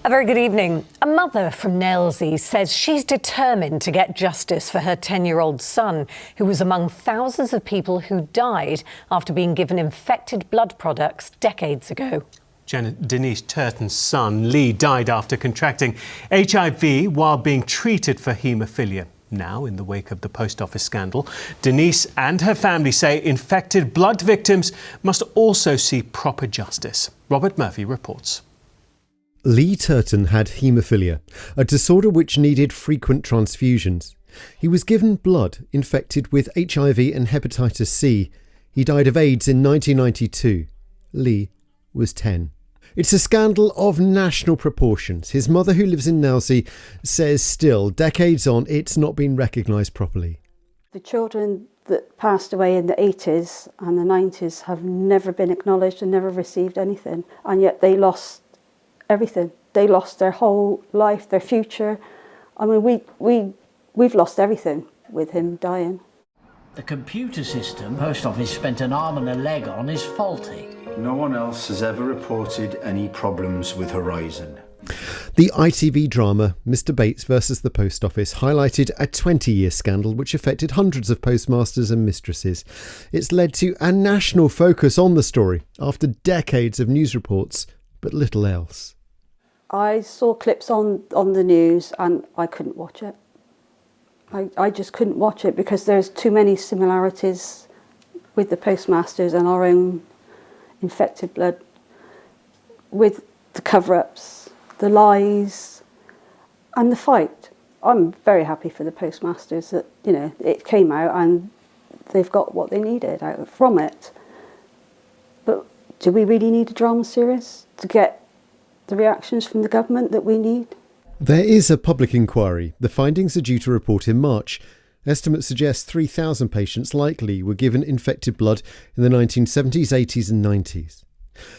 A very good evening. A mother from Nailsea says she's determined to get justice for her 10-year-old son, who was among thousands of people who died after being given infected blood products decades ago. Denise Turton's son, Lee, died after contracting HIV while being treated for haemophilia. Now, in the wake of the post office scandal, Denise and her family say infected blood victims must also see proper justice. Robert Murphy reports. Lee Turton had haemophilia, a disorder which needed frequent transfusions. He was given blood infected with HIV and hepatitis C. He died of AIDS in 1992. Lee was 10. It's a scandal of national proportions. His mother, who lives in Nailsea, says still, decades on, it's not been recognised properly. The children that passed away in the 80s and the 90s have never been acknowledged and never received anything, and yet they lost everything. They lost their whole life, their future. I mean, we've lost everything with him dying. The computer system Post Office spent an arm and a leg on is faulty. No one else has ever reported any problems with Horizon. The ITV drama Mr Bates versus the Post Office highlighted a 20-year scandal which affected hundreds of postmasters and mistresses. It's led to a national focus on the story after decades of news reports, but little else. I saw clips on the news and I couldn't watch it. I just couldn't watch it because there's too many similarities with the postmasters and our own infected blood, with the cover-ups, the lies and the fight. I'm very happy for the postmasters that, you know, it came out and they've got what they needed out from it. But do we really need a drama series to get the reactions from the government that we need? There is a public inquiry. The findings are due to report in March. Estimates suggest 3,000 patients likely were given infected blood in the 1970s, 80s and 90s.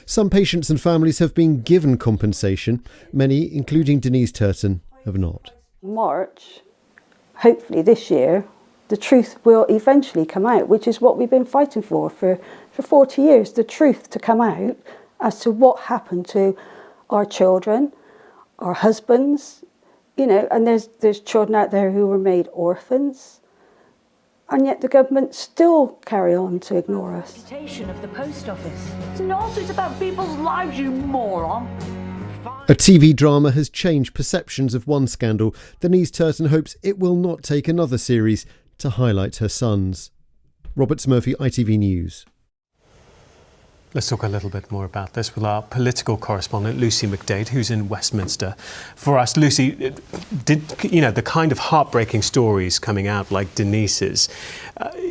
Some patients and families have been given compensation. Many, including Denise Turton, have not. March, hopefully this year, the truth will eventually come out, which is what we've been fighting for 40 years, the truth to come out as to what happened to our children, our husbands, you know, and there's children out there who were made orphans, and yet the government still carry on to ignore us. Reputation of the Post Office. It's nonsense about people's lives, you moron. A TV drama has changed perceptions of one scandal. Denise Turton hopes it will not take another series to highlight her sons. Robert Murphy, ITV News. Let's talk a little bit more about this with our political correspondent, Lucy McDade, who's in Westminster. For us, Lucy, the kind of heartbreaking stories coming out like Denise's,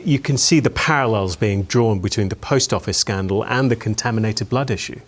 you can see the parallels being drawn between the Post Office scandal and the contaminated blood issue.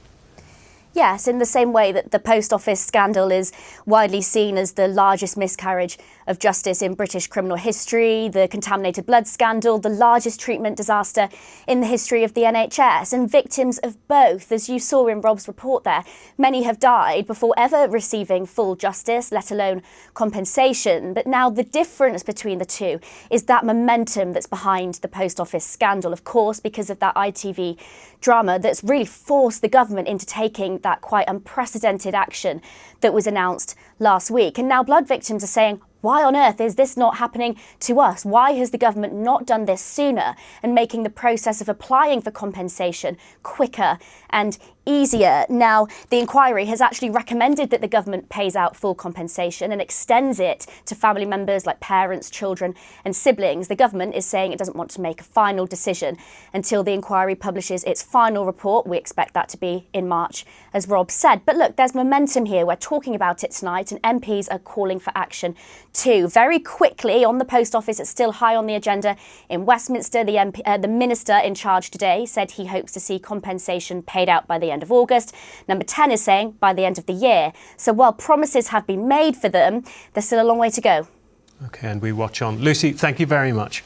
Yes, in the same way that the Post Office scandal is widely seen as the largest miscarriage of justice in British criminal history, the contaminated blood scandal, the largest treatment disaster in the history of the NHS, and victims of both, as you saw in Rob's report there, many have died before ever receiving full justice, let alone compensation. But now the difference between the two is that momentum that's behind the Post Office scandal, of course, because of that ITV drama that's really forced the government into taking that quite unprecedented action that was announced last week. And now blood victims are saying, why on earth is this not happening to us? Why has the government not done this sooner, and making the process of applying for compensation quicker and easier? Now, the inquiry has actually recommended that the government pays out full compensation and extends it to family members like parents, children and siblings. The government is saying it doesn't want to make a final decision until the inquiry publishes its final report. We expect that to be in March, as Rob said. But look, there's momentum here. We're talking about it tonight, and MPs are calling for action too. Very quickly, on the Post Office, it's still high on the agenda in Westminster. The minister in charge today said he hopes to see compensation paid out by the end of August. Number 10 is saying by the end of the year. So while promises have been made for them, there's still a long way to go. OK, and we watch on. Lucy, thank you very much.